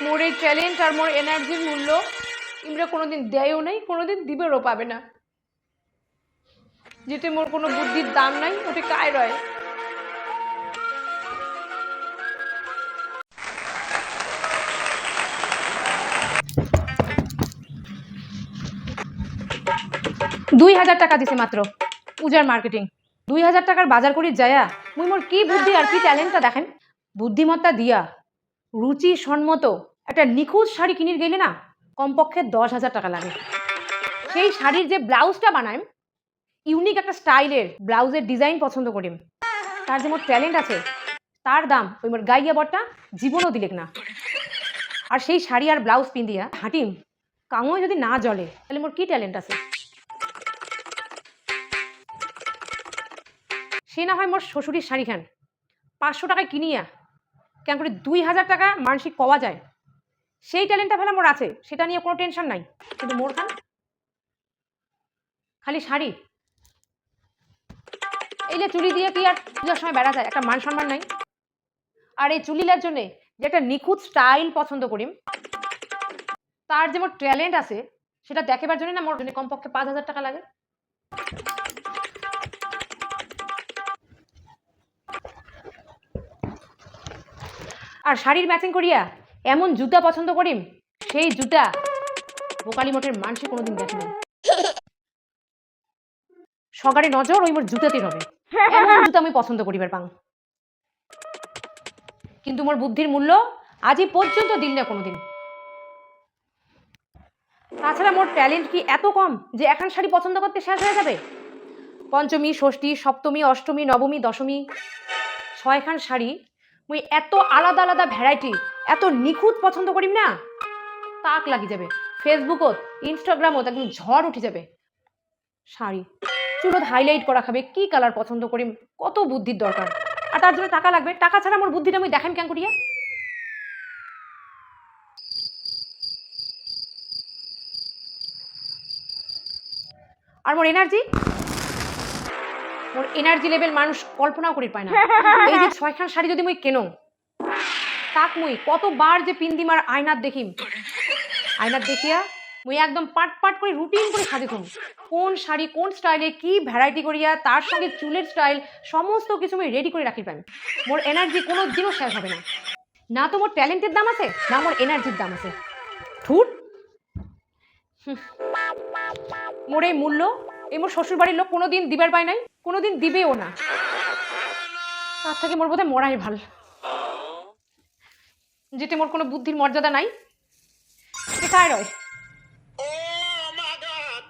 মোর এই ট্যালেন্ট আর মোর এনার্জির মূল্য ইমরা কোনোদিন দেয়ও নাই, কোনোদিন দিবেরও পাবে না। যেতে মোর কোনো বুদ্ধির দাম নাই, ওটা কায় রয়। ৳২,০০০ টাকা দিছে মাত্র পূজার মার্কেটিং। ২,০০০ টাকার বাজার করি যায়া মুই মোর কি বুদ্ধি আর কি ট্যালেন্টটা দেখেন। বুদ্ধিমত্তা দিয়া রুচি সম্মত একটা নিখুঁত শাড়ি কিনির গেলে না কমপক্ষে ১০,০০০ টাকা লাগে। সেই শাড়ির যে ব্লাউজটা বানায় ইউনিক একটা স্টাইলের ব্লাউজের ডিজাইন পছন্দ করিম, তার যে মোর ট্যালেন্ট আছে তার দাম ওই মোর গাইয়া বরটা জীবনও দিলেক না। আর সেই শাড়ি আর ব্লাউজ পিন্দিয়া হাঁটিম, কাঙোয় যদি না জ্বলে তাহলে মোর কি ট্যালেন্ট আছে। সে না হয় মোর শ্বশুরির শাড়ি খান ৫০০ টাকায় কিনিয়া কেন করে ২,০০০ টাকা মানসিক পাওয়া যায়, সেই ট্যালেন্টটা ফেলা মোর আছে, সেটা নিয়ে কোনো টেনশন নাই। কিন্তু মোর খান খালি শাড়ি, এই যে চুলি দিয়ে কি আর পূজার সময় বেড়া যায়, একটা মান সম্মান নাই। আর এই চুলিলার জন্যে যে একটা নিখুঁত স্টাইল পছন্দ করিম, তার যে মোর ট্যালেন্ট আছে সেটা দেখাবার জন্য না মোর জন্য কমপক্ষে ৫,০০০ টাকা লাগে। আর শাড়ির ম্যাচিং করিয়া এমন জুতা পছন্দ করিম, সেই জুতা বোকালি মঠের মানুষে কোনোদিন দেখে নাই। সকারে নজর ওই মোর জুতাতে হবে, এমন জুতা আমি পছন্দ করিবার পাং। কিন্তু মোর বুদ্ধির মূল্য আজই পর্যন্ত দিন না কোনোদিন। তাছাড়া মোর ট্যালেন্ট কি এত কম যে এখন শাড়ি পছন্দ করতে শেষ হয়ে যাবে? পঞ্চমী, ষষ্ঠী, সপ্তমী, অষ্টমী, নবমী, দশমী ৬খান শাড়ি মুই এত আলাদা আলাদা ভ্যারাইটি এত নিখুঁত পছন্দ করিম না, তাক লাগি যাবে। ফেসবুকত ইনস্টাগ্রামত একদম ঝড় উঠে যাবে। শাড়ি চুলত হাইলাইট করা খাবে, কি কালার পছন্দ করিম, কত বুদ্ধির দরকার। আর তার জন্য টাকা লাগবে, টাকা ছাড়া মোর বুদ্ধিটা আমি দেখেন কেন করিয়া। আর মোর এনার্জি লেভেল মানুষ কল্পনাও করি পায় না। এই যে ৬খান শাড়ি যদি মুই কেনো, তাক মুই কতবার যে পিন্দিমার আয়নাত দেখিম, আয়নাত দেখিয়া মুই একদম পাট পাট করে রুটিন করে সাজিতাম কোন শাড়ি কোন স্টাইলে কি ভ্যারাইটি করিয়া, তার সঙ্গে চুলের স্টাইল সমস্ত কিছু আমি রেডি করে রাখি পাই। মোর এনার্জি কোনো দিনও শেষ হবে না। না তো মোর ট্যালেন্টের দাম আছে, না মোর এনার্জির দাম আছে। ঠুট মোর এই মূল্য এই মোর শ্বশুর বাড়ির লোক কোনোদিন দিবার পায় নাই, কোনোদিন দিবেও না। তার থেকে মোর বোধহয় মরাই ভাল, যেটা মোর কোনো বুদ্ধির মর্যাদা নাই। কোথায় রয় Oh my God!